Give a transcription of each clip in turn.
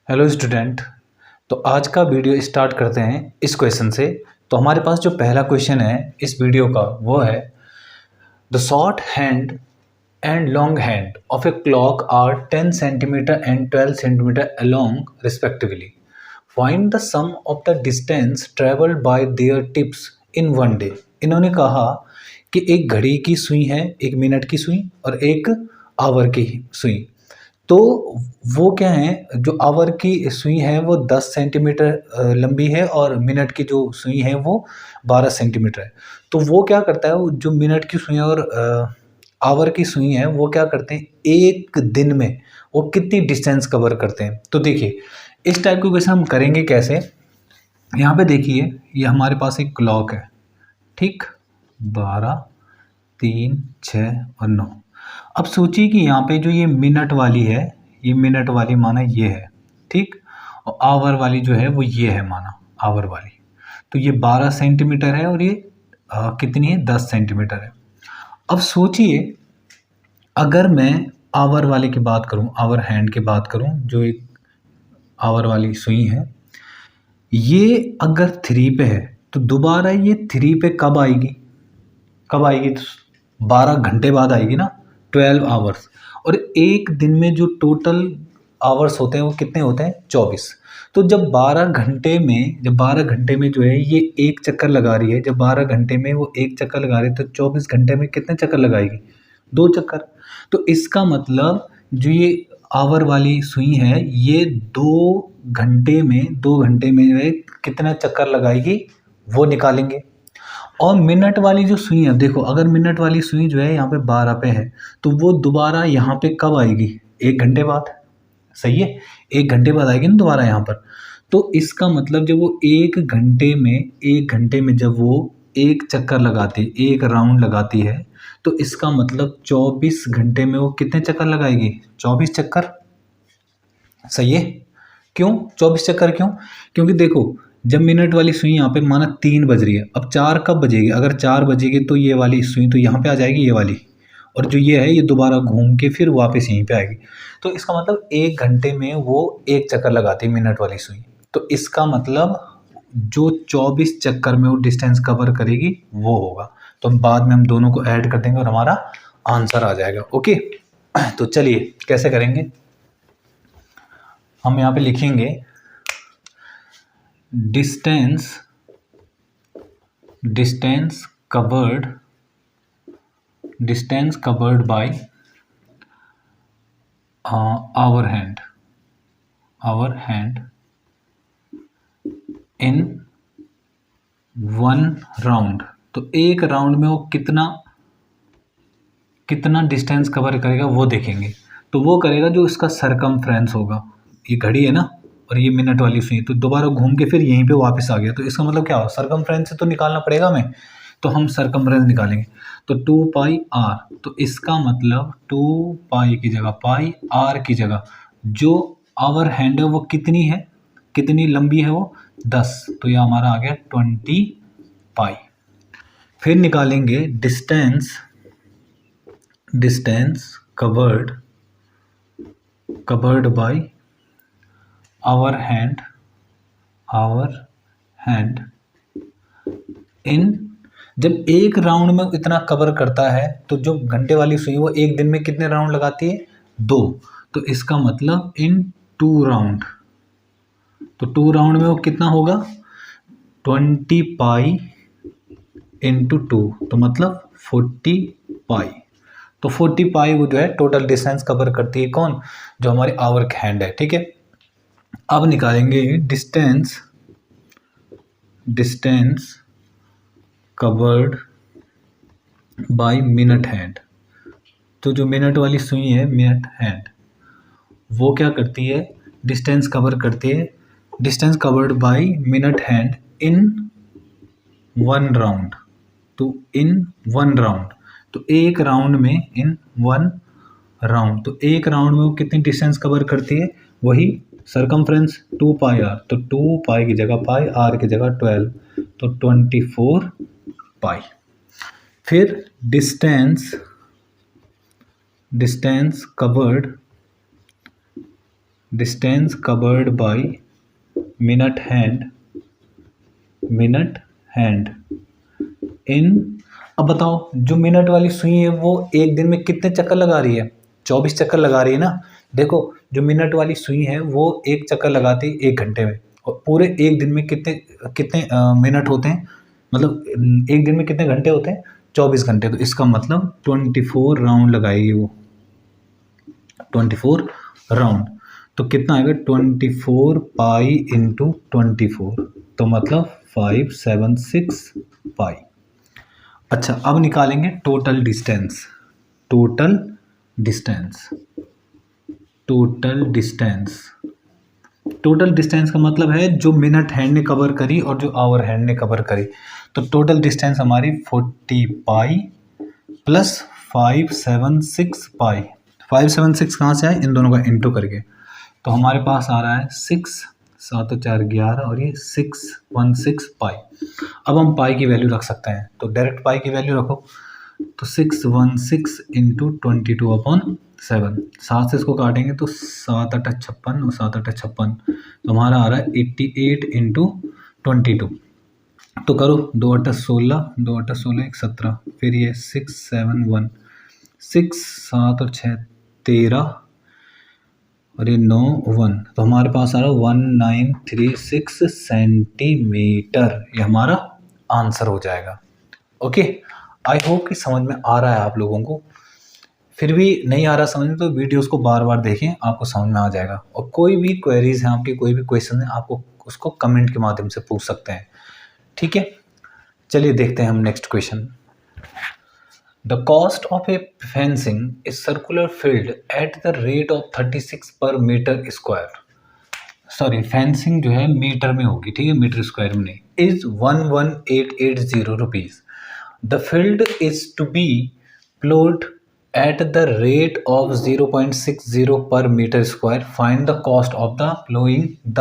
Hello student. तो आज का वीडियो स्टार्ट करते हैं इस क्वेश्चन से। तो हमारे पास जो पहला क्वेश्चन है इस वीडियो का वो है the short hand and long hand of a clock are 10 centimetre and 12 centimetre along respectively. Find the sum of the distance travelled by their tips in one day. इन्होंने कहा कि एक घड़ी की सुई है, एक मिनट की सुई और एक आवर की सुई। तो वो क्या है, जो आवर की सुई है वो 10 सेंटीमीटर लंबी है और मिनट की जो सुई है वो 12 सेंटीमीटर है। तो वो क्या करता है, जो मिनट की सुई और आवर की सुई है वो क्या करते हैं, एक दिन में वो कितनी डिस्टेंस कवर करते हैं। तो देखिए इस टाइप के क्वेश्चन हम करेंगे कैसे। यहाँ पे देखिए ये हमारे पास एक क्लॉक है, ठीक, 12, 3, 6 और 9। अब सोचिए कि यहाँ पे जो ये मिनट वाली है, ये मिनट वाली माना ये है, ठीक, और आवर वाली जो है वो ये है माना आवर वाली। तो ये 12 सेंटीमीटर है और ये कितनी है, 10 सेंटीमीटर है। अब सोचिए अगर मैं आवर वाले की बात करूं, आवर हैंड की बात करूं, जो एक आवर वाली सुई है, ये अगर 3 पे है तो दोबारा ये 3 पे कब आएगी, कब आएगी, तो 12 घंटे बाद आएगी ना, 12 आवर्स। और एक दिन में जो टोटल आवर्स होते हैं वो कितने होते हैं, 24। तो जब 12 घंटे में जो है ये एक चक्कर लगा रही है, जब 12 घंटे में वो एक चक्कर लगा रही है तो 24 घंटे में कितने चक्कर लगाएगी, 2 चक्कर। तो इसका मतलब जो ये आवर वाली सुई है ये 2 घंटे में जो है कितना चक्कर लगाएगी वो निकालेंगे। और मिनट वाली जो सुई है, देखो अगर मिनट वाली सुई जो है यहाँ पे 12 पे है तो वो दोबारा यहाँ पे कब आएगी, 1 घंटे बाद। सही है, 1 घंटे बाद आएगी ना दोबारा यहाँ पर। तो इसका मतलब जब वो 1 घंटे में जब वो एक चक्कर लगाती है, एक राउंड लगाती है, तो इसका मतलब 24 घंटे में वो कितने चक्कर लगाएगी, 24 चक्कर। सही है। क्यों 24 चक्कर, क्यों, क्योंकि देखो जब मिनट वाली सुई यहाँ पे माना 3 बज रही है, अब 4 कब बजेगी, अगर 4 बजेगी तो ये वाली सुई तो यहाँ पे आ जाएगी ये वाली, और जो ये है ये दोबारा घूम के फिर वापस यहीं पे आएगी। तो इसका मतलब 1 घंटे में वो एक चक्कर लगाती है मिनट वाली सुई। तो इसका मतलब जो 24 चक्कर में वो डिस्टेंस कवर करेगी वो होगा। तो बाद में हम दोनों को ऐड कर देंगे और हमारा आंसर आ जाएगा। ओके, तो चलिए कैसे करेंगे, हम यहाँ पे लिखेंगे distance covered by hour hand in 1 round. तो एक राउंड में वो कितना डिस्टेंस कवर करेगा वो देखेंगे। तो वो करेगा जो इसका सरकमफ्रेंस होगा, ये घड़ी है ना और ये मिनट वाली सुई, तो दोबारा घूम के फिर यहीं पे वापस आ गया। तो इसका मतलब क्या हो, सरकमफ्रेंस से तो निकालना पड़ेगा हमें, तो हम सरकमफ्रेंस निकालेंगे। तो 2 पाई आर, तो इसका मतलब 2 पाई की जगह पाई, आर की जगह जो आवर हैंड है वो कितनी है, कितनी लंबी है वो 10, तो ये हमारा आ गया 20 पाई। फिर निकालेंगे distance covered by hour hand in, जब एक राउंड में इतना कवर करता है तो जो घंटे वाली सुई वो एक दिन में कितने राउंड लगाती है, 2। तो इसका मतलब इन 2 राउंड, तो 2 राउंड में वो कितना होगा, 20 पाई इंटू 2, तो मतलब 40 पाई। तो 40 पाई वो जो है टोटल डिस्टेंस कवर करती है, कौन, जो हमारी आवर हैंड है। ठीक है, अब निकालेंगे distance covered by minute hand. तो जो मिनट वाली सुई है, मिनट हैंड, वो क्या करती है, डिस्टेंस कवर करती है, distance covered by minute hand in 1 round. तो इन 1 राउंड, तो एक राउंड में, इन 1 राउंड, तो एक राउंड में वो कितनी डिस्टेंस कवर करती है, वही सरकमफ्रेंस 2 पाई आर। तो 2 पाई की जगह पाई, आर की जगह 12, तो 24 पाई। फिर distance distance covered by minute hand in. अब बताओ जो मिनट वाली सुई है वो एक दिन में कितने चक्कर लगा रही है? 24 चक्कर लगा रही है ना। देखो जो मिनट वाली सुई है वो एक चक्कर लगाती है 1 घंटे में, और पूरे एक दिन में कितने कितने मिनट होते हैं, मतलब एक दिन में कितने घंटे होते हैं? 24 घंटे। तो इसका मतलब 24 राउंड लगाएगी वो, 24 राउंड। तो कितना आएगा? 24 पाई इंटू 24, तो मतलब 576 पाई। अच्छा अब निकालेंगे टोटल डिस्टेंस। टोटल डिस्टेंस का मतलब है जो मिनट हैंड ने कवर करी और जो आवर हैंड ने कवर करी। तो टोटल डिस्टेंस हमारी 40 पाई प्लस 576 पाई। 576 कहाँ से आए? इन दोनों का इंटू करके। तो हमारे पास आ रहा है 6, 7 और 4 11 और ये 616 पाई। अब हम पाई की वैल्यू रख सकते हैं, तो डायरेक्ट पाई की वैल्यू रखो। तो 616 इंटू 22/7, 7 से इसको काटेंगे तो 7 8 56 और 7 8 56, तो हमारा आ रहा है 88 इंटू 22। तो करो 2 8 16, 2 8 16 1 17, फिर ये 6 7 1, 6 7 और 6 13 और ये 9 1, तो हमारे पास आ रहा है 1936 सेंटीमीटर। ये हमारा आंसर हो जाएगा। ओके, आई होप कि समझ में आ रहा है आप लोगों को। फिर भी नहीं आ रहा समझ में तो वीडियोस को बार बार देखें, आपको समझ में आ जाएगा। और कोई भी क्वेरीज हैं आपकी, कोई भी क्वेश्चन है, आपको उसको कमेंट के माध्यम से पूछ सकते हैं। ठीक है, चलिए देखते हैं हम next question. The cost of a fencing is circular field at the rate of 36 per meter square. Sorry, fencing जो है मीटर में होगी, ठीक है, मीटर स्क्वायर में नहीं। Is 11880 rupees. The field is to be plot at the rate of 0.60 per metre square. Find the cost of the ploughing the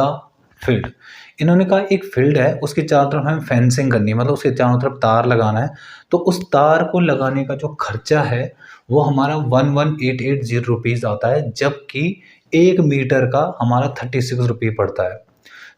field. इन्होंने कहा एक फील्ड है, उसके चारों तरफ हमें फेंसिंग करनी है, मतलब उसके चारों तरफ तार लगाना है। तो उस तार को लगाने का जो खर्चा है वो हमारा 11880 रुपीज़ आता है, जबकि 1 मीटर का हमारा 36 रुपये पड़ता है।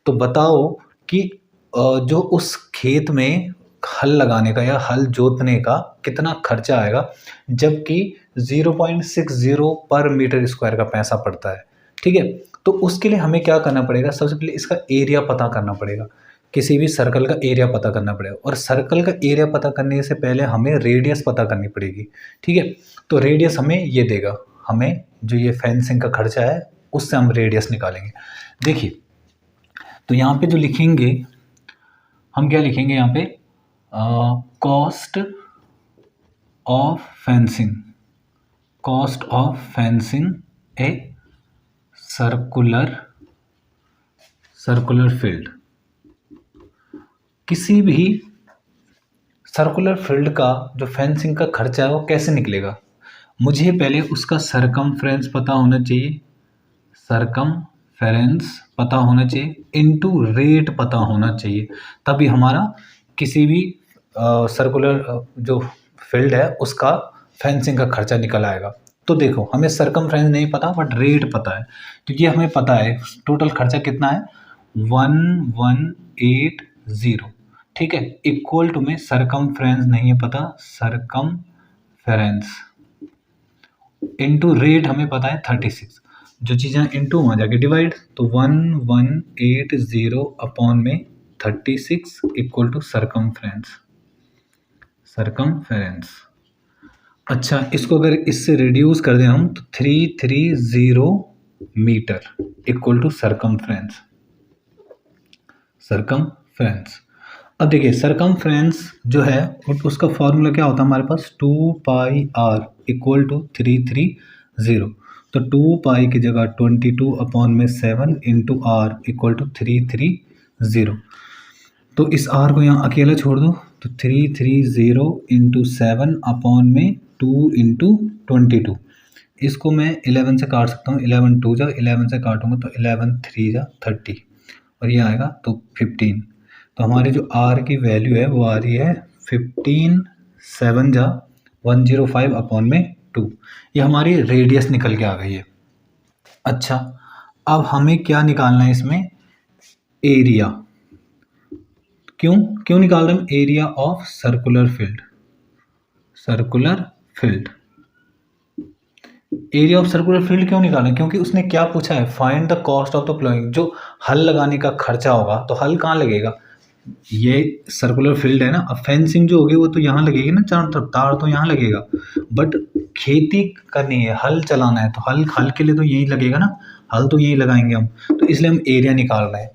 तो बताओ कि जो उस खेत में हल लगाने का या हल जोतने का कितना खर्चा आएगा, जबकि 0.60 पर मीटर स्क्वायर का पैसा पड़ता है। ठीक है, तो उसके लिए हमें क्या करना पड़ेगा? सबसे पहले इसका एरिया पता करना पड़ेगा, किसी भी सर्कल का एरिया पता करना पड़ेगा। और सर्कल का एरिया पता करने से पहले हमें रेडियस पता करनी पड़ेगी। ठीक है, तो रेडियस हमें ये देगा, हमें जो ये फेंसिंग का खर्चा है उससे हम रेडियस निकालेंगे। देखिए, तो यहाँ पे जो लिखेंगे हम, क्या लिखेंगे यहाँ पे? Cost of fencing a circular field. किसी भी सर्कुलर फील्ड का जो फेंसिंग का खर्चा है वो कैसे निकलेगा? मुझे पहले उसका सरकमफ्रेंस पता होना चाहिए, इनटू रेट पता होना चाहिए, तभी हमारा किसी भी सर्कुलर जो फील्ड है उसका फेंसिंग का खर्चा निकल आएगा। तो देखो, हमें सरकमफ्रेंस नहीं पता बट रेट पता है, तो ये हमें पता है टोटल खर्चा कितना है, 1180। ठीक है, इक्वल टू में सरकमफ्रेंस नहीं है पता, सरकमफेरेंस इनटू रेट हमें पता है 36। जो चीज़ें इनटू वहाँ जाके डिवाइड, तो 1180 अपॉन में 36 इक्वल टू सरकमफेरेंस। अच्छा, इसको अगर इससे रिड्यूस कर दें हम तो 330 मीटर इक्वल टू सरकमफ्रेंस। अब देखिए, सरकमफ्रेंस जो है उसका फॉर्मूला क्या होता है हमारे पास, 2 पाई r इक्वल टू 330। तो 2 पाई की जगह 22 अपॉन में 7 इंटू आर इक्वल टू 330। तो इस r को यहाँ अकेला छोड़ दो, तो 330 इंटू 7 अपॉन में 2 इंटू 22। इसको मैं 11 से काट सकता हूँ, 11 2 जा, 11 से काटूंगा तो 11 3 जा 30 और ये आएगा तो 15। तो हमारी जो r की वैल्यू है वो आ रही है 15 7 जा 105 अपॉन में 2। ये हमारी रेडियस निकल के आ गई है। अच्छा, अब हमें क्या निकालना है इसमें, एरिया। क्यों निकाल रहे हैं, area of circular field. Circular field, area of circular field क्यों निकालें, क्योंकि उसने क्या पूछा है, find the cost of the ploughing. जो हल लगाने का खर्चा होगा, तो हल कहाँ लगेगा, ये सर्कुलर फील्ड है ना, अब फेंसिंग जो होगी वो तो यहाँ लगेगी ना, चारों तरफ तार तो यहाँ लगेगा, बट खेती करनी है, हल चलाना है, तो हल के लिए तो यही लगेगा ना, हल तो यही लगाएंगे हम, तो इसलिए हम एरिया निकाल रहे हैं।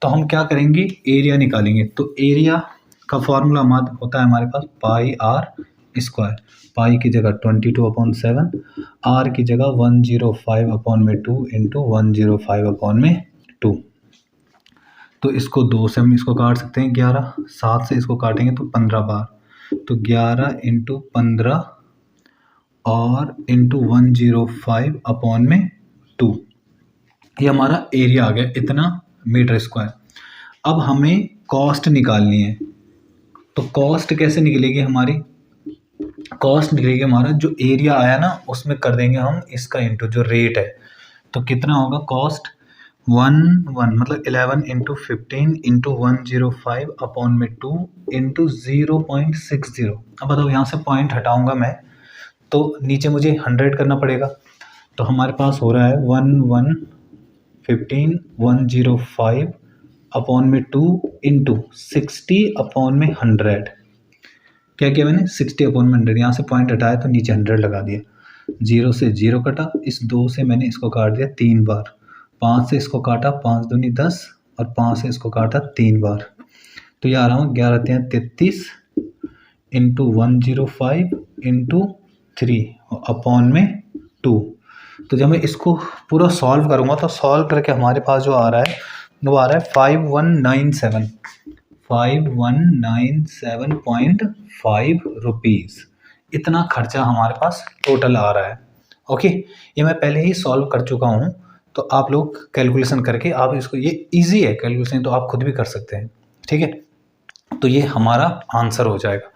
तो हम क्या करेंगे, एरिया निकालेंगे। तो एरिया का फॉर्मूला होता है हमारे पास पाई आर स्क्वायर। पाई की जगह 22/7, आर की जगह 105/2 इंटू 105/2। तो इसको 2 से हम इसको काट सकते हैं 11, 7 से इसको काटेंगे तो 15 बार, तो 11 इंटू 15 और इंटू 105/2, ये हमारा एरिया आ गया, इतना मीटर स्क्वायर। अब हमें कॉस्ट निकालनी है, तो कॉस्ट कैसे निकलेगी हमारी, कॉस्ट निकलेगी हमारा जो एरिया आया ना उसमें कर देंगे हम इसका इंटू जो रेट है, तो कितना होगा कॉस्ट 1 मतलब 11 इंटू 15 इंटू 105/2 इंटू 0.60। अब बताओ यहाँ से पॉइंट हटाऊंगा मैं तो नीचे मुझे 100 करना पड़ेगा, तो हमारे पास हो रहा है 115 105/2 इंटू 60/100। क्या किया मैंने, 60/100, यहाँ से पॉइंट हटाया तो नीचे 100 लगा दिया, 0 से 0 कटा, इस 2 से मैंने इसको काट दिया 3 बार, 5 से इसको काटा, 5 दूनी 10 और 5 से इसको काटा 3 बार, तो ये आ रहा हूँ 11 × 33 इंटू 105 इंटू 3/2। तो जब मैं इसको पूरा सॉल्व करूँगा तो सॉल्व करके हमारे पास जो आ रहा है वो आ रहा है 5197.5 रुपीज़। इतना खर्चा हमारे पास टोटल आ रहा है। ओके, ये मैं पहले ही सॉल्व कर चुका हूँ, तो आप लोग कैलकुलेशन करके आप इसको, ये इजी है कैलकुलेशन, तो आप खुद भी कर सकते हैं। ठीक है, तो ये हमारा आंसर हो जाएगा,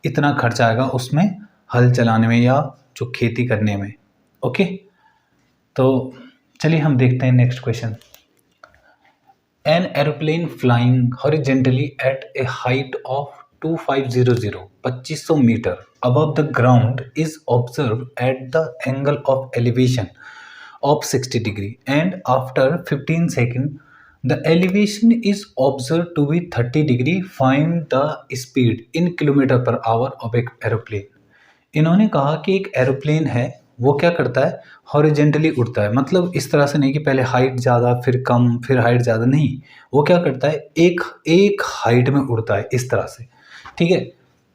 इतना खर्चा आएगा उसमें हल चलाने में या जो खेती करने में। ओके, तो चलिए हम देखते हैं next question. An aeroplane flying horizontally at a height of 2500 meter above the ground is observed at the angle of elevation of 60 degree, and after 15 seconds the elevation is observed to be 30 degree. Find the speed in kilometer per hour of एक aeroplane। इन्होंने कहा कि एक aeroplane है, वो क्या करता है, हॉरिजेंटली उड़ता है, मतलब इस तरह से नहीं कि पहले हाइट ज़्यादा फिर कम फिर हाइट ज़्यादा, नहीं, वो क्या करता है एक हाइट में उड़ता है इस तरह से। ठीक है,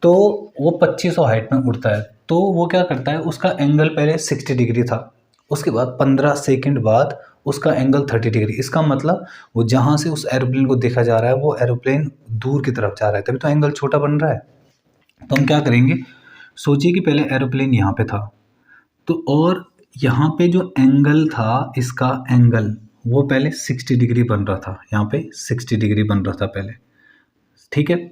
तो वो 2500 हाइट में उड़ता है, तो वो क्या करता है, उसका एंगल पहले 60 डिग्री था, उसके बाद 15 सेकंड बाद उसका एंगल 30 डिग्री। इसका मतलब वो जहाँ से उस एरोप्लेन को देखा जा रहा है वो एरोप्लेन दूर की तरफ जा रहा है, तभी तो एंगल छोटा बन रहा है। तो हम क्या करेंगे, सोचिए कि पहले एरोप्लेन यहाँ पे था, तो और यहाँ पे जो एंगल था, इसका एंगल वो पहले 60 डिग्री बन रहा था, यहाँ पे 60 डिग्री बन रहा था पहले। ठीक है,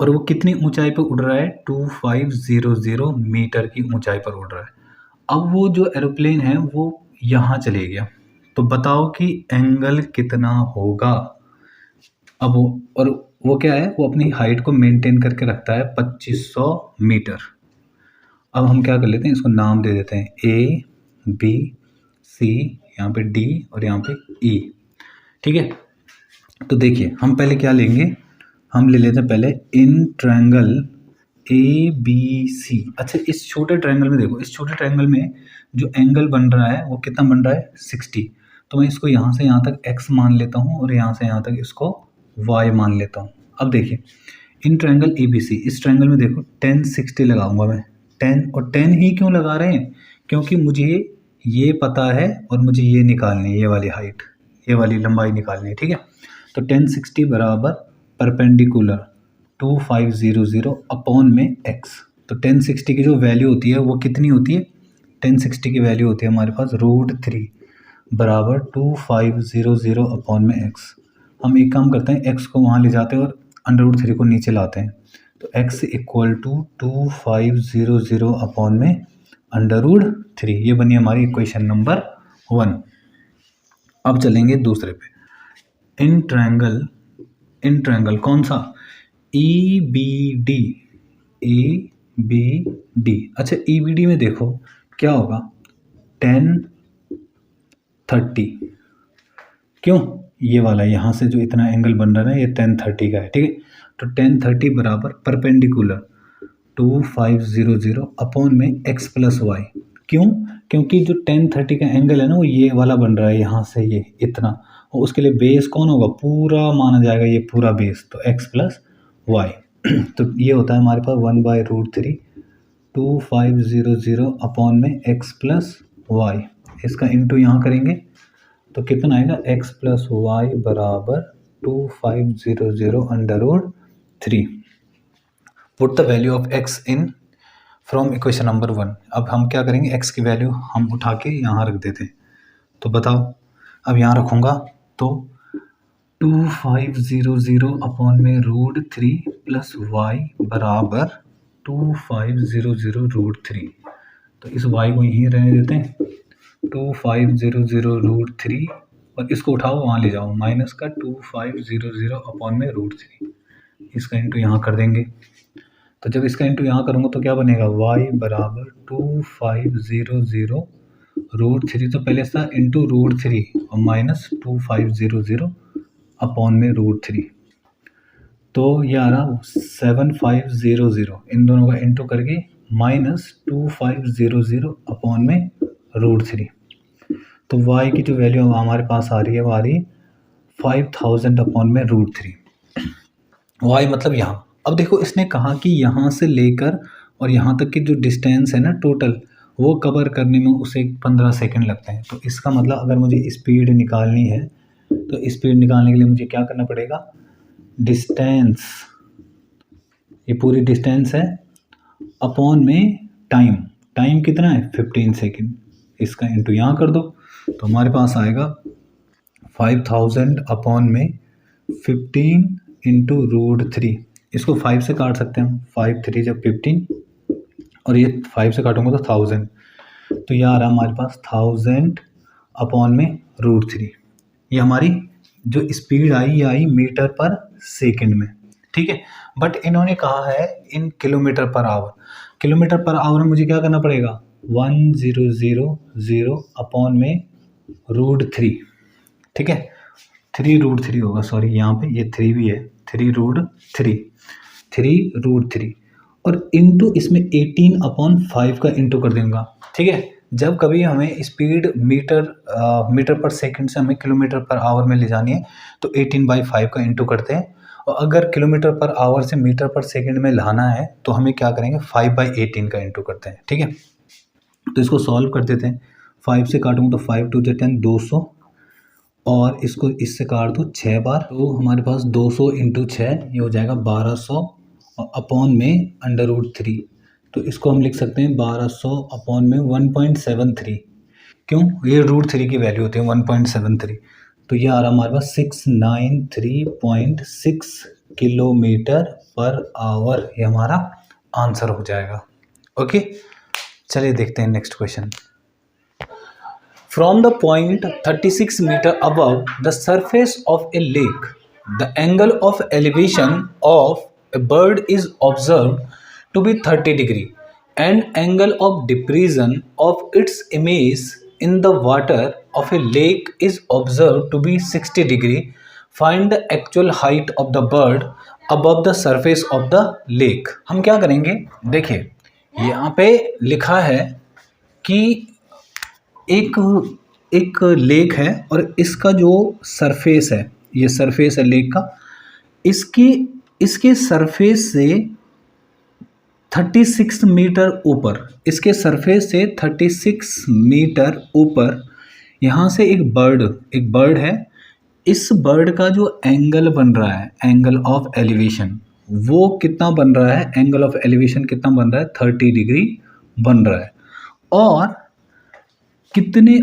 और वो कितनी ऊंचाई पर उड़ रहा है, 2500 मीटर की ऊंचाई पर उड़ रहा है। अब वो जो एरोप्लेन है वो यहाँ चले गया, तो बताओ कि एंगल कितना होगा। अब वो क्या है, वो अपनी हाइट को मेंटेन करके रखता है 2500 मीटर। अब हम क्या कर लेते हैं, इसको नाम दे देते हैं A B C, यहाँ पे D और यहाँ पे E। ठीक है, तो देखिए हम पहले क्या लेंगे, हम ले लेते हैं पहले इन ट्रायंगल ABC। अच्छा, इस छोटे ट्रायंगल में देखो, इस छोटे ट्रायंगल में जो एंगल बन रहा है वो कितना बन रहा है, 60। तो मैं इसको यहाँ से यहाँ तक X मान लेता हूँ और यहाँ से यहाँ तक इसको Y मान लेता हूँ। अब देखिए इन ट्रायंगल ABC, इस ट्रायंगल में देखो 10 60 लगाऊंगा मैं, 10 और 10 ही क्यों लगा रहे हैं, क्योंकि मुझे ये पता है और मुझे ये निकालनी है, ये वाली हाइट, ये वाली लंबाई निकालनी है। ठीक है, तो 10 60 बराबर परपेंडिकुलर 2500 अपॉन में x। तो 10 60 की जो वैल्यू होती है वो कितनी होती है, 10 60 की वैल्यू होती है हमारे पास √3 बराबर 2500 अपॉन में x। हम एक काम करते हैं, x को वहाँ ले जाते हैं और √3 को नीचे लाते हैं, तो x इक्वल टू 2500 अपॉन में √3। ये बनी हमारी इक्वेशन नंबर 1। अब चलेंगे दूसरे पे। इन ट्रायंगल कौन सा? EBD, EBD। अच्छा, EBD में देखो क्या होगा, 10 30। क्यों? ये वाला यहाँ से जो इतना एंगल बन रहा है ना, ये 10 30 का है, ठीक है। तो 10 30 बराबर परपेंडिकुलर 2500 अपॉन में x प्लस वाई। क्यों? क्योंकि जो 10 30 का एंगल है ना, वो ये वाला बन रहा है यहाँ से ये इतना, और उसके लिए बेस कौन होगा? पूरा माना जाएगा ये पूरा बेस, तो x प्लस वाई। तो ये होता है हमारे पास 1/√3 2500 अपॉन में x प्लस वाई। इसका इंटू यहाँ करेंगे तो कितना आएगा? x प्लस वाई बराबर 2500 √3। Put the value of x in from equation number 1। अब हम क्या करेंगे, x की वैल्यू हम उठा के यहाँ रख देते हैं। तो बताओ, अब यहाँ रखूँगा तो 2500 अपॉन में √3 प्लस वाई बराबर 2500 √3। तो इस y को यहीं रहने देते हैं, 2500 √3, और इसको उठाओ वहाँ ले जाओ, माइनस का 2500 अपॉन में √3। इसका इंटू यहाँ कर देंगे। तो जब इसका इंटू यहाँ करूँगा तो क्या बनेगा? y बराबर 2500 √3, तो पहले था इंटू √3 और माइनस 2500 अपॉन में √3। तो ये आ रहा 7500, इन दोनों का इंटू करके माइनस 2500 अपॉन में √3। तो y की जो वैल्यू हमारे पास आ रही है वो आ रही 5000 अपॉन में √3। y मतलब यहाँ। अब देखो, इसने कहा कि यहाँ से लेकर और यहाँ तक की जो डिस्टेंस है ना टोटल, वो कवर करने में उसे 15 सेकंड लगते हैं। तो इसका मतलब अगर मुझे स्पीड निकालनी है तो स्पीड निकालने के लिए मुझे क्या करना पड़ेगा? डिस्टेंस, ये पूरी डिस्टेंस है, अपॉन में टाइम कितना है? 15 सेकंड। इसका इंटू यहाँ कर दो तो हमारे पास आएगा 5000 अपॉन में 15 इंटू √3। इसको 5 से काट सकते हैं हम, 5 3 जब 15, और ये 5 से काटूंगा तो 1000। तो ये आ रहा हमारे पास 1000 अपॉन में √3। ये हमारी जो स्पीड आई, ये आई मीटर पर सेकंड में, ठीक है। बट इन्होंने कहा है इन kilometre per hour. Kilometre per hour में मुझे क्या करना पड़ेगा? 1000 अपॉन में √3, ठीक है। 3√3 होगा, सॉरी यहाँ पे ये 3 भी है, 3√3 और इंटू इसमें 18 अपॉन 5 का इंटू कर दूंगा, ठीक है। जब कभी हमें स्पीड मीटर पर सेकंड से हमें किलोमीटर पर आवर में ले जानी है तो 18/5 का इंटू करते हैं, और अगर किलोमीटर पर आवर से मीटर पर सेकंड में लाना है तो हमें क्या करेंगे? 5/18 का इंटू करते हैं, ठीक है। तो इसको सॉल्व कर देते हैं। 5 से काटूंगा तो 5 2 10 200, और इसको इससे काट दो 6 बार, तो हमारे पास 200 इंटू 6 ये हो जाएगा 1200 अपॉन में √3। तो इसको हम लिख सकते हैं 1200 अपॉन में 1.73। क्यों? ये √3 की वैल्यू होती है 1.73। तो ये आ रहा हमारे पास 693.6 किलोमीटर पर आवर, ये हमारा आंसर हो जाएगा। ओके, चलिए देखते हैं next question. From the point 36 meter above the surface of a lake, the angle of elevation of a bird is observed to be 30 degree, and angle of depression of its image in the water of a lake is observed to be 60 degree. Find the actual height of the bird above the surface of the lake. हम क्या करेंगे? देखिए, यहाँ पे लिखा है कि एक लेक है और इसका जो सरफेस है, ये सरफेस है लेक का, इसके सरफेस से 36 मीटर ऊपर, इसके सरफेस से 36 मीटर ऊपर यहाँ से एक बर्ड है। इस बर्ड का जो एंगल बन रहा है, एंगल ऑफ एलिवेशन, वो कितना बन रहा है? एंगल ऑफ एलिवेशन कितना बन रहा है? 30 डिग्री बन रहा है। और कितने,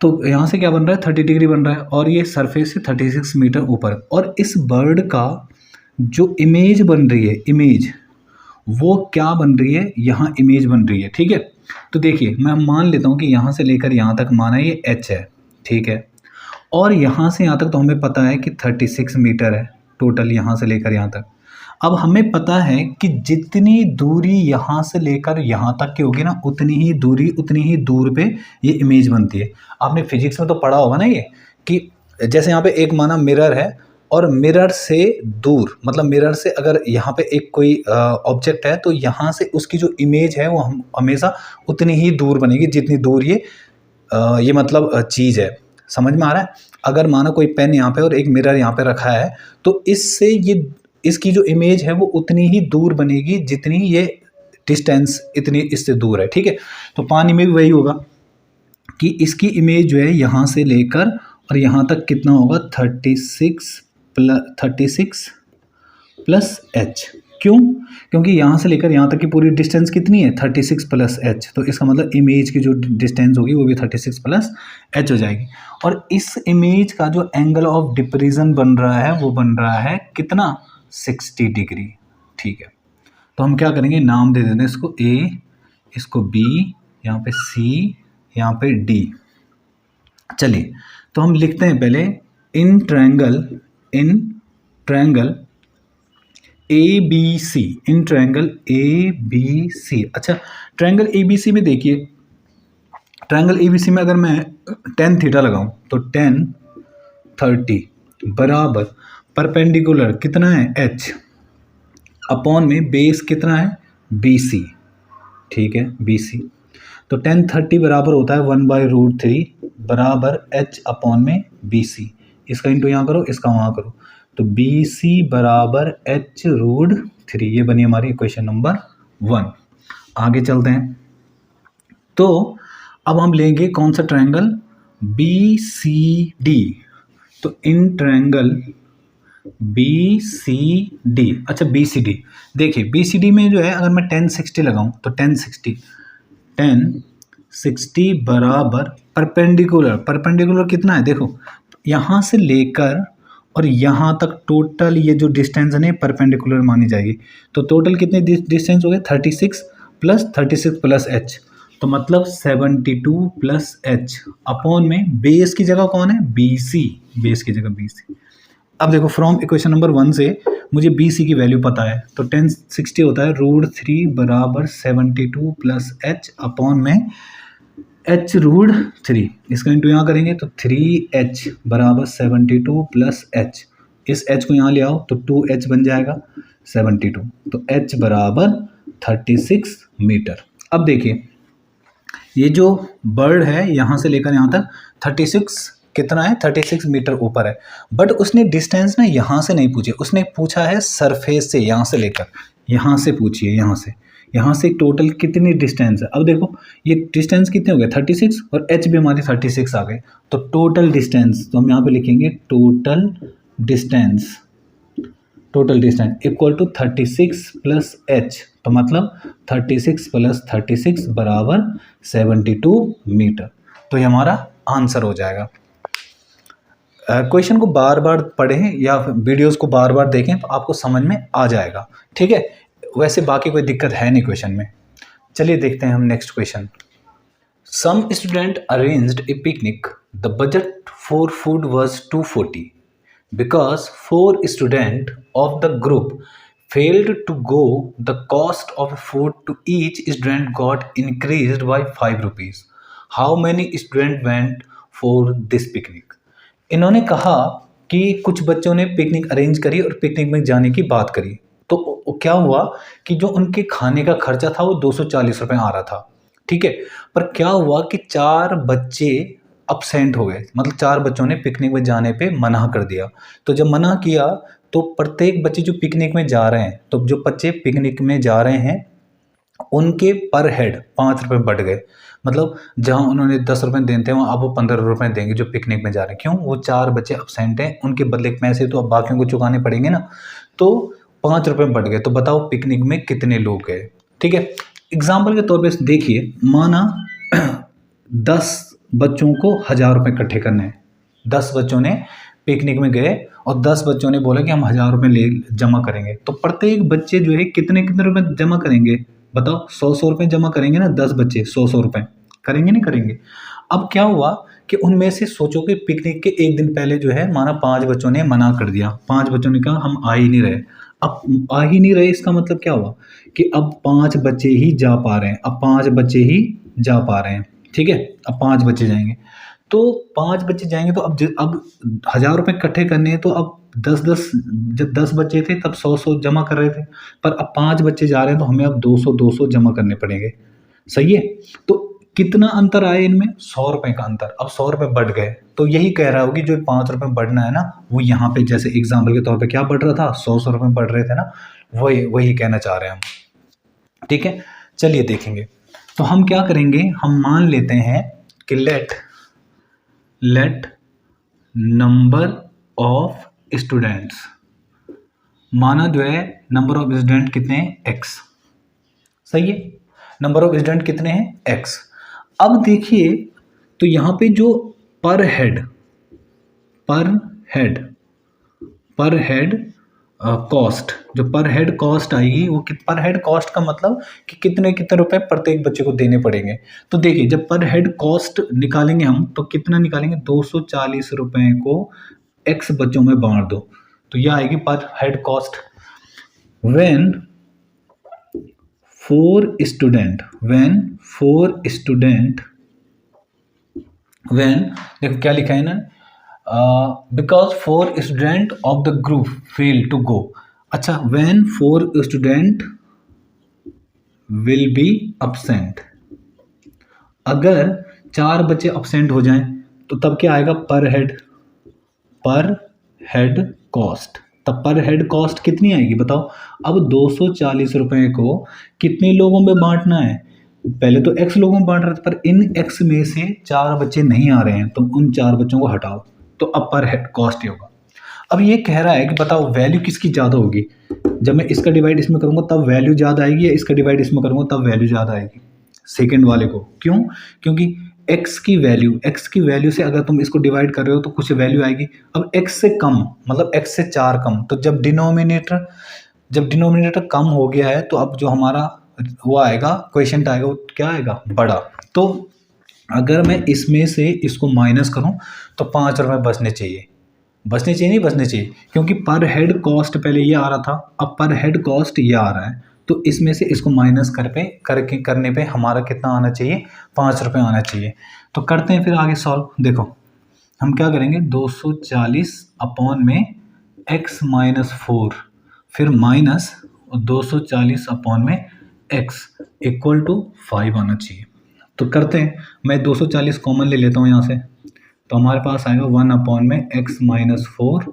तो यहाँ से क्या बन रहा है? 30 डिग्री बन रहा है, और ये सरफेस से 36 मीटर ऊपर। और इस बर्ड का जो इमेज बन रही है, इमेज वो क्या बन रही है? यहाँ इमेज बन रही है, ठीक है। तो देखिए, मैं मान लेता हूँ कि यहाँ से लेकर यहाँ तक माना ये h है, ठीक है। और यहाँ से यहाँ तक तो हमें पता है कि 36 मीटर है टोटल, यहाँ से लेकर यहाँ तक। अब हमें पता है कि जितनी दूरी यहाँ से लेकर यहाँ तक की होगी ना, उतनी ही दूर पे ये इमेज बनती है। आपने फिजिक्स में तो पढ़ा होगा ना ये, कि जैसे यहाँ पे एक माना मिरर है, और मिरर से दूर, मतलब मिरर से अगर यहाँ पे एक कोई ऑब्जेक्ट है, तो यहाँ से उसकी जो इमेज है वो हम हमेशा उतनी ही दूर बनेगी जितनी दूर ये मतलब चीज़ है। समझ में आ रहा है? अगर माना कोई पेन यहाँ पे और एक मिरर यहाँ पे रखा है, तो इससे इसकी जो इमेज है वो उतनी ही दूर बनेगी जितनी ये डिस्टेंस इतनी इससे दूर है। ठीक है, तो पानी में भी वही होगा कि इसकी इमेज जो है यहाँ से लेकर और यहाँ तक कितना होगा, 36 प्लस h। क्यों? क्योंकि यहाँ से लेकर यहाँ तक की पूरी डिस्टेंस कितनी है, 36 प्लस h। तो इसका मतलब इमेज की जो डिस्टेंस होगी वो भी 36 प्लस h हो जाएगी। और इस इमेज का जो एंगल ऑफ डिप्रेशन बन रहा है वो बन रहा है कितना, 60 डिग्री। ठीक है, तो हम क्या करेंगे, नाम दे देंगे इसको A, इसको B, यहाँ पे C, यहाँ पे D। चलिए, तो हम लिखते हैं पहले in triangle ABC, in triangle ABC। अच्छा, ट्रायंगल ABC में देखिए, ट्रायंगल ABC में अगर मैं tan थीटा लगाऊं तो tan 30 बराबर परपेंडिकुलर कितना है h, अपॉन में बेस कितना है BC। ठीक है, BC, तो tan 30 बराबर होता है 1/√3 बराबर h अपॉन में BC। इसका इंटू यहाँ करो, इसका वहाँ करो, तो BC बराबर h√3। ये बनी हमारी इक्वेशन नंबर 1। आगे चलते हैं, तो अब हम लेंगे कौन सा ट्रायंगल, BCD। तो इन ट्रायंगल BCD, अच्छा BCD देखिए, BCD में जो है अगर मैं tan 60 लगाऊं तो tan 60 बराबर परपेंडिकुलर कितना है, देखो यहाँ से लेकर और यहाँ तक टोटल ये जो डिस्टेंस है परपेंडिकुलर मानी जाएगी। तो टोटल कितने डिस्टेंस हो गए, 36 प्लस h, तो मतलब 72 प्लस h अपॉन में बेस की जगह कौन है, BC, बेस की जगह BC। अब देखो, फ्रॉम इक्वेशन नंबर 1 से मुझे BC की वैल्यू पता है, तो tan 60 होता है √3 बराबर 72 प्लस h अपॉन में h√3। इसका इंटू यहाँ करेंगे तो 3h बराबर 72 प्लस h, इस h को यहाँ ले आओ तो 2h बन जाएगा 72, तो h बराबर 36 मीटर। अब देखिए, ये जो बर्ड है यहाँ से लेकर यहाँ तक 36 कितना है, 36 मीटर ऊपर है, बट उसने डिस्टेंस ना यहाँ से नहीं पूछी, उसने पूछा है सरफेस से, यहाँ से लेकर यहाँ से पूछिए, यहाँ से टोटल कितनी डिस्टेंस है। अब देखो ये डिस्टेंस कितने हो गए, 36, और h भी हमारी 36 आ गए, तो टोटल डिस्टेंस, तो हम यहाँ पे लिखेंगे total distance equal to 36 plus h, तो मतलब 36 प्लस 36 बराबर 72 मीटर। तो ये हमारा आंसर हो जाएगा। क्वेश्चन को बार बार पढ़ें या वीडियोस को बार बार देखें तो आपको समझ में आ जाएगा। ठीक है, वैसे बाकी कोई दिक्कत है नहीं क्वेश्चन में। चलिए देखते हैं हम next question. Some student arranged a picnic, the budget for food was 240 because 4 student of the group failed to go. The cost of food to each student got increased by 5 rupees. How many students went for this picnic? इन्होंने कहा कि कुछ बच्चों ने picnic arrange करी और picnic में जाने की बात करी, तो क्या हुआ कि जो उनके खाने का खर्चा था वो 240 रुपये आ रहा था। ठीक है, पर क्या हुआ कि 4 बच्चे अपसेंट हो गए, मतलब 4 बच्चों ने पिकनिक में जाने पे मना कर दिया। तो जब मना किया तो प्रत्येक बच्चे जो पिकनिक में जा रहे हैं, तो जो बच्चे पिकनिक में जा रहे हैं उनके पर हेड 5 रुपये बढ़ गए, मतलब जहां उन्होंने 10 रुपये देते हैं वहाँ अब वो 15 रुपये देंगे जो पिकनिक में जा रहे हैं। क्यों? वो 4 बच्चे अपसेंट हैं, उनके बदले पैसे तो अब बाकियों को चुकाने पड़ेंगे ना, तो 5 रुपये बढ़ गए। तो बताओ पिकनिक में कितने लोग गए। ठीक है, एग्जाम्पल के तौर पर देखिए, माना 10 बच्चों को 1000 रुपये इकट्ठे करने हैं। 10 बच्चों ने पिकनिक में गए और 10 बच्चों ने बोला कि हम 1000 रुपये ले जमा करेंगे, तो प्रत्येक बच्चे जो है कितने रुपए जमा करेंगे बताओ, 100 रुपये जमा करेंगे ना। 10 बच्चे 100 रुपये करेंगे नहीं करेंगे। अब क्या हुआ कि उनमें से सोचो कि पिकनिक के एक दिन पहले जो है माना 5 बच्चों ने मना कर दिया, 5 बच्चों ने कहा हम आ ही नहीं रहे। अब आ ही नहीं रहे इसका मतलब क्या हुआ कि अब 5 बच्चे ही जा पा रहे हैं, अब 5 बच्चे ही जा पा रहे हैं, ठीक है। अब 5 बच्चे जाएंगे, तो 5 बच्चे जाएंगे तो अब 1000 रुपये इकट्ठे करने हैं, तो अब 10-10, जब 10 बच्चे थे तब 100-100 जमा कर रहे थे, पर अब 5 बच्चे जा रहे हैं तो हमें अब 200-200 जमा करने पड़ेंगे, सही है। तो कितना अंतर आया इनमें? 100 रुपये का अंतर। अब 100 रुपये बढ़ गए, तो यही कह रहा होगी जो 5 रुपये बढ़ना है ना, वो यहाँ पे जैसे एग्जाम्पल के तौर पे क्या बढ़ रहा था, 100 रुपये बढ़ रहे थे ना, वही कहना चाह रहे हैं हम, ठीक है। चलिए देखेंगे, तो हम क्या करेंगे, हम मान लेते हैं कि लेट नंबर ऑफ स्टूडेंट्स, माना जो है नंबर ऑफ स्टूडेंट कितने हैं, x, सही है। नंबर ऑफ स्टूडेंट कितने हैं, x। अब देखिए तो यहाँ पे जो पर हेड कॉस्ट, जो पर हेड कॉस्ट आएगी वो पर हेड कॉस्ट का मतलब कि कितने रुपए प्रत्येक बच्चे को देने पड़ेंगे। तो देखिए जब पर हेड कॉस्ट निकालेंगे हम तो कितना निकालेंगे, 240 रुपए को x बच्चों में बांट दो, तो यह आएगी पर हेड कॉस्ट। when 4 student, देखो क्या लिखा है ना, because 4 student of the group fail to go। अच्छा, when 4 student will be absent, अगर 4 बच्चे absent हो जाएं तो तब क्या आएगा, पर हेड कॉस्ट। तब पर हेड कॉस्ट कितनी आएगी बताओ। अब 240 रुपए को कितने लोगों में बांटना है, पहले तो x लोगों में बांट रहे थे, पर इन x में से 4 बच्चे नहीं आ रहे हैं, तो उन 4 बच्चों को हटाओ, तो अब पर हेड कॉस्ट ही होगा। अब ये कह रहा है कि बताओ वैल्यू किसकी ज़्यादा होगी, जब मैं इसका डिवाइड इसमें करूँगा तब वैल्यू ज़्यादा आएगी, या इसका डिवाइड इसमें करूँगा तब वैल्यू ज़्यादा आएगी, सेकेंड वाले को। क्यों? क्योंकि x की वैल्यू से अगर तुम इसको डिवाइड कर रहे हो तो कुछ वैल्यू आएगी। अब x से कम मतलब x से 4 कम, तो जब डिनोमिनेटर कम हो गया है तो अब जो हमारा वो आएगा क्वेश्चन आएगा, वो क्या आएगा, बड़ा। तो अगर मैं इसमें से इसको माइनस करूं तो 5 रुपये बचने चाहिए, क्योंकि पर हेड कॉस्ट पहले ये आ रहा था, अब पर हेड कॉस्ट ये आ रहा है, तो इसमें से इसको माइनस करने पे हमारा कितना आना चाहिए, 5 रुपये आना चाहिए। तो करते हैं फिर आगे सॉल्व। देखो हम क्या करेंगे, 240 अपॉन में x माइनस 4, फिर माइनस 240 अपॉन में x इक्वल टू 5 आना चाहिए। तो करते हैं, मैं 240 कॉमन ले लेता हूँ यहाँ से, तो हमारे पास आएगा 1 अपॉन में x माइनस 4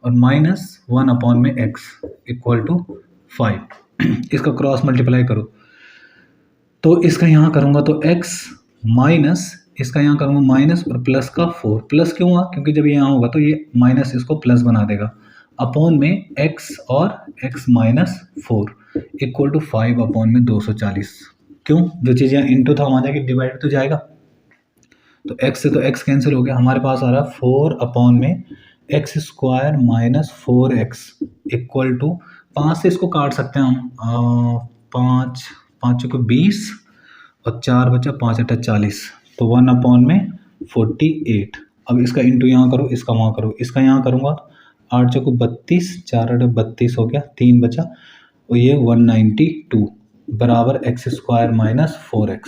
और माइनस 1 अपॉन में x इक्वल टू 5। इसका क्रॉस मल्टीप्लाई करो, तो इसका यहाँ करूँगा तो x माइनस, इसका यहाँ करूँगा माइनस और प्लस का 4, प्लस क्यों हुआ, क्योंकि जब ये यहाँ होगा तो ये माइनस इसको प्लस बना देगा, अपॉन में x और x minus 4 equal to 5 upon में 240। क्यों? जो चीज़ यहाँ इंटू था वहाँ जाके डिवाइड तो जाएगा, तो x से तो x कैंसिल हो गया, हमारे पास आ रहा है 4 अपॉन में x square minus 4x equal to 5 से इसको काट सकते हैं हम, 5 को 20 और 4 बचा 5 अट्ठा 40, तो 1 अपॉन में 48। अब इसका इंटू यहाँ करो, इसका वहाँ करो, इसका यहाँ करूँगा 8 चौको 32, 4 अट्ठा 32 हो गया, 3 बचा और ये 192 बराबर x स्क्वायर माइनस 4x।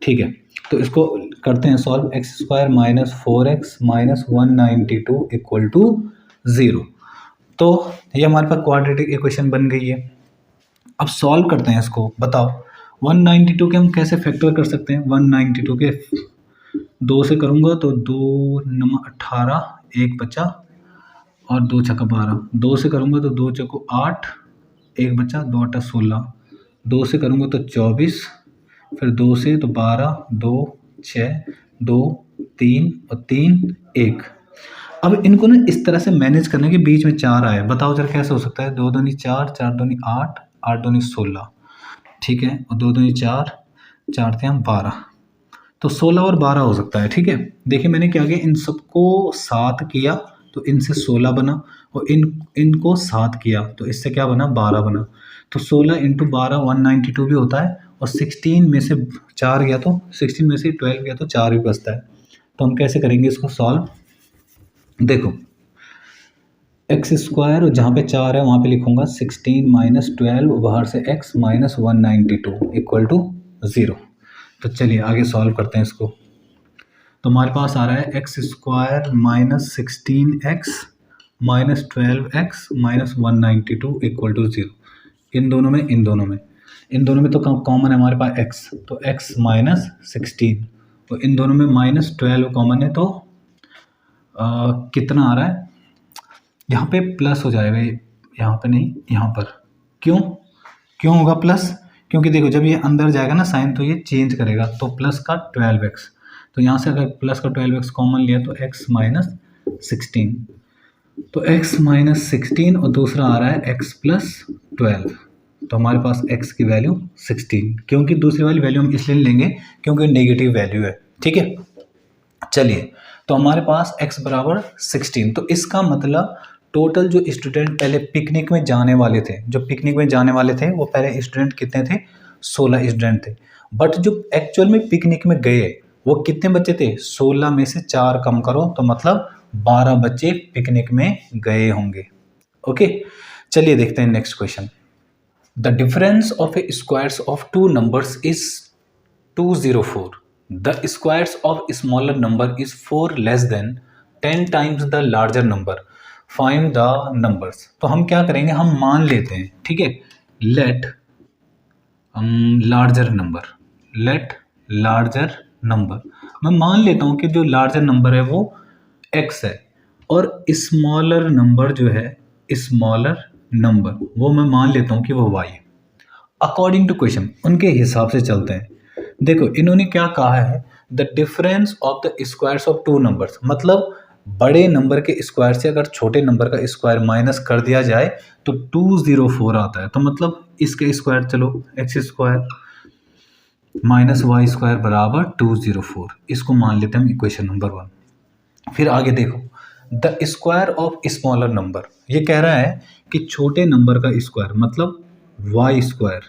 ठीक है, तो इसको करते हैं solve, x square minus 4x minus 192 equal to 0। तो ये हमारे पास क्वाड्रेटिक इक्वेशन बन गई है। अब सॉल्व करते हैं इसको, बताओ 192 के हम कैसे फैक्टर कर सकते हैं। 192 के 2 से करूँगा तो 2 9 18, 1 बचा और 2 छक्का 12, 2 से करूँगा तो 2 चौको 8, 1 बचा, 2 अट्ठा 16, 2 से करूँगा तो 24, फिर 2 से तो 12, 2 6, 2 3 और 3 1। अब इनको ना इस तरह से मैनेज करने के बीच में 4 आए, बताओ जरा कैसे हो सकता है। 2 दूनी 4, 4 दूनी 8, 8 दूनी 16, ठीक है, और 2 दूनी 4, 4 थे 12, तो 16 और 12 हो सकता है। ठीक है, देखिए मैंने क्या किया, इन सबको 7 किया तो इनसे 16 बना, और इनको 7 किया तो इससे क्या बना, 12 बना। तो 16 इंटू 12 192 भी होता है, और 16 में से 4 गया तो 16 में से 12 गया तो 4 भी बचता है। तो हम कैसे करेंगे इसको सॉल्व। देखो एक्स स्क्वायर और जहाँ पे 4 है वहाँ पे लिखूंगा 16 माइनस 12 बाहर से x माइनस 192 इक्वल टू 0। तो चलिए आगे सॉल्व करते हैं इसको। तो हमारे पास आ रहा है x square minus 16x minus 12x minus 192 equal to 0। इन दोनों में तो कॉमन है हमारे पास x, तो x माइनस 16, तो इन दोनों में माइनस 12 कॉमन है, तो कितना आ रहा है, यहाँ पे प्लस हो जाएगा, यहाँ पे नहीं यहाँ पर। क्यों होगा प्लस, क्योंकि देखो जब ये अंदर जाएगा ना साइन तो ये चेंज करेगा, तो प्लस का 12x, तो यहाँ से अगर प्लस का 12x कॉमन लिया तो x माइनस 16, तो x माइनस 16 और दूसरा आ रहा है x प्लस 12, तो हमारे पास x की वैल्यू 16, क्योंकि दूसरी वाली वैल्यू हम इसलिए लेंगे क्योंकि नेगेटिव वैल्यू है। ठीक है, चलिए तो हमारे पास x बराबर 16, तो इसका मतलब टोटल जो स्टूडेंट पहले पिकनिक में जाने वाले थे, वो पहले स्टूडेंट कितने थे, 16 स्टूडेंट थे। बट जो एक्चुअल में पिकनिक में गए वो कितने बच्चे थे, 16 में से 4 कम करो तो मतलब 12 बच्चे पिकनिक में गए होंगे। ओके, चलिए देखते हैं next question. The difference of A squares of two numbers is 204. The squares of smaller number is 4 less than 10 times the larger number, find the numbers. तो हम क्या करेंगे, हम मान लेते हैं, ठीक है, लेट लार्जर नंबर, मैं मान लेता हूं कि जो लार्जर नंबर है वो x है और स्मॉलर नंबर जो है वो मैं मान लेता हूं कि वो y है। अकॉर्डिंग टू क्वेश्चन उनके हिसाब से चलते हैं। देखो इन्होंने क्या कहा है, the difference of the squares of two numbers, मतलब बड़े नंबर के स्क्वायर से अगर छोटे नंबर का स्क्वायर माइनस कर दिया जाए तो 204 आता है। तो मतलब इसके स्क्वायर, चलो x square minus y square बराबर 204, इसको मान लेते हैं हम इक्वेशन नंबर 1। फिर आगे देखो, the square of smaller number, ये कह रहा है कि छोटे नंबर का स्क्वायर मतलब वाई स्क्वायर,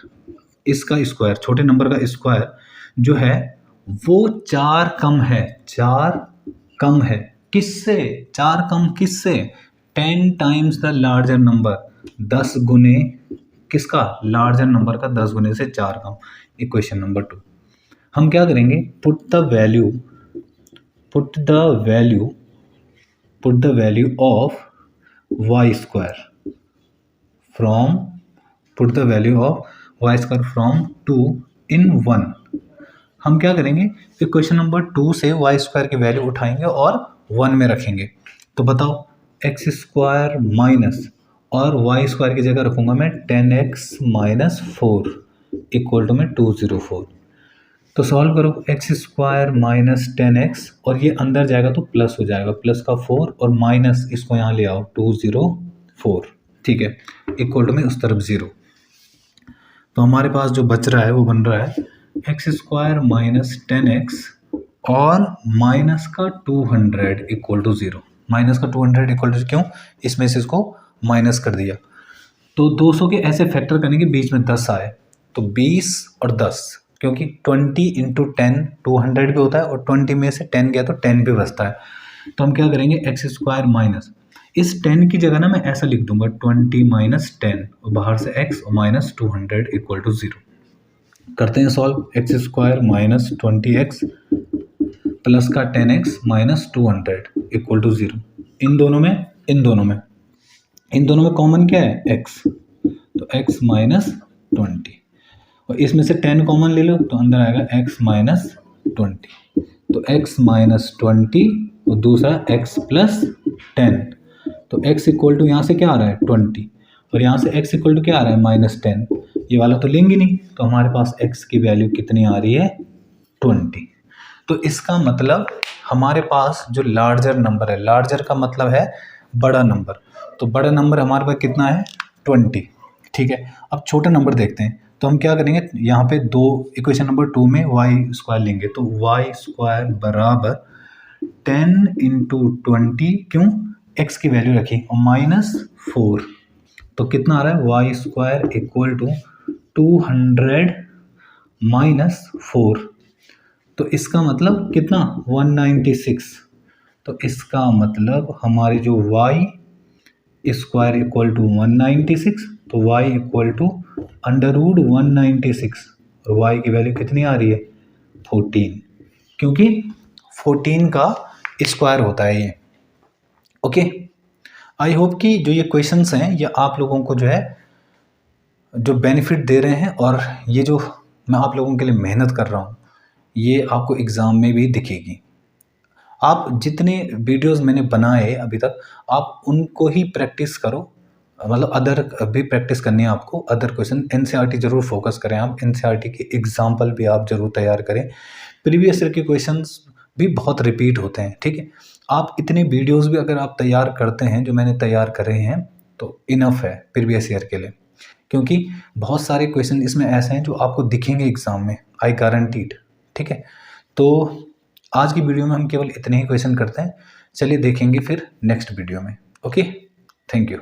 इसका स्क्वायर, छोटे नंबर का स्क्वायर जो है वो 4 कम है किससे, 4 कम किससे, 10 टाइम्स द लार्जर नंबर, 10 गुने किसका, लार्जर नंबर का 10 गुने से 4 कम। इक्वेशन नंबर 2 हम क्या करेंगे, put the value of y square from 2 in 1। हम क्या करेंगे, इक्वेशन नंबर 2 से वाई स्क्वायर की वैल्यू उठाएंगे और 1 में रखेंगे। तो बताओ एक्स स्क्वायर माइनस और वाई स्क्वायर की जगह रखूंगा मैं 10x माइनस 4 इक्वल टू में 204। तो सॉल्व करो, एक्स स्क्वायर माइनस 10x और ये अंदर जाएगा तो प्लस हो जाएगा, प्लस का 4 और माइनस इसको यहाँ ले आओ 204, ठीक है, इक्वल टू में उस तरफ 0। तो हमारे पास जो बच रहा है वो बन रहा है एक्स स्क्वायर माइनस 10x और माइनस का 200 इक्वल टू 0। माइनस का 200 इक्वल टू क्यों, इसमें से इसको माइनस कर दिया। तो 200 के ऐसे फैक्टर करने के बीच में 10 आए, तो 20 और 10, क्योंकि 20 इंटू 10 200 भी होता है और 20 में से 10 गया तो 10 भी बचता है। तो हम क्या करेंगे, एक्स स्क्वायर माइनस, इस 10 की जगह ना मैं ऐसा लिख दूंगा 20 माइनस 10 और बाहर से x और माइनस 200 इक्वल टू 0। करते हैं solve, x square minus 20x plus का 10x माइनस 200 इक्वल टू 0। इन दोनों में कॉमन क्या है, x, तो x माइनस 20 और इसमें से 10 कॉमन ले लो तो अंदर आएगा x माइनस 20, तो x माइनस 20 और दूसरा x प्लस 10, तो x इक्वल टू यहाँ से क्या आ रहा है 20 और यहाँ से x इक्वल टू क्या आ रहा है माइनस 10, ये वाला तो लेंगे नहीं, तो हमारे पास x की वैल्यू कितनी आ रही है 20। तो इसका मतलब हमारे पास जो लार्जर नंबर है, लार्जर का मतलब है बड़ा नंबर, तो बड़ा नंबर हमारे पास कितना है 20, ठीक है। अब छोटा नंबर देखते हैं, तो हम क्या करेंगे, यहाँ पे इक्वेशन नंबर 2 में वाई स्क्वायर लेंगे, तो वाई स्क्वायर बराबर 10 इंटू 20, क्यों, x की वैल्यू रखी और माइनस 4, तो कितना आ रहा है y square equal to 200 minus 4, तो इसका मतलब कितना 196। तो इसका मतलब हमारी जो y स्क्वायर इक्वल टू 196, तो y equal to under root 196 और y की वैल्यू कितनी आ रही है 14, क्योंकि 14 का स्क्वायर होता है ये। ओके, आई होप कि जो ये क्वेश्चंस हैं ये आप लोगों को जो है जो बेनिफिट दे रहे हैं, और ये जो मैं आप लोगों के लिए मेहनत कर रहा हूँ ये आपको एग्ज़ाम में भी दिखेगी। आप जितने वीडियोस मैंने बनाए अभी तक आप उनको ही प्रैक्टिस करो, मतलब अदर भी प्रैक्टिस करनी है आपको, अदर क्वेश्चन एनसीईआरटी ज़रूर फोकस करें आप, एनसीईआरटी के एग्जाम्पल भी आप ज़रूर तैयार करें। प्रीवियस ईयर के क्वेश्चंस भी बहुत रिपीट होते हैं, ठीक है। आप इतने वीडियोस भी अगर आप तैयार करते हैं जो मैंने तैयार करे हैं तो इनफ है प्रीवियस ईयर के लिए, क्योंकि बहुत सारे क्वेश्चन इसमें ऐसे हैं जो आपको दिखेंगे एग्ज़ाम में, आई गारंटीड, ठीक है। तो आज की वीडियो में हम केवल इतने ही क्वेश्चन करते हैं, चलिए देखेंगे फिर नेक्स्ट वीडियो में। Okay, thank you.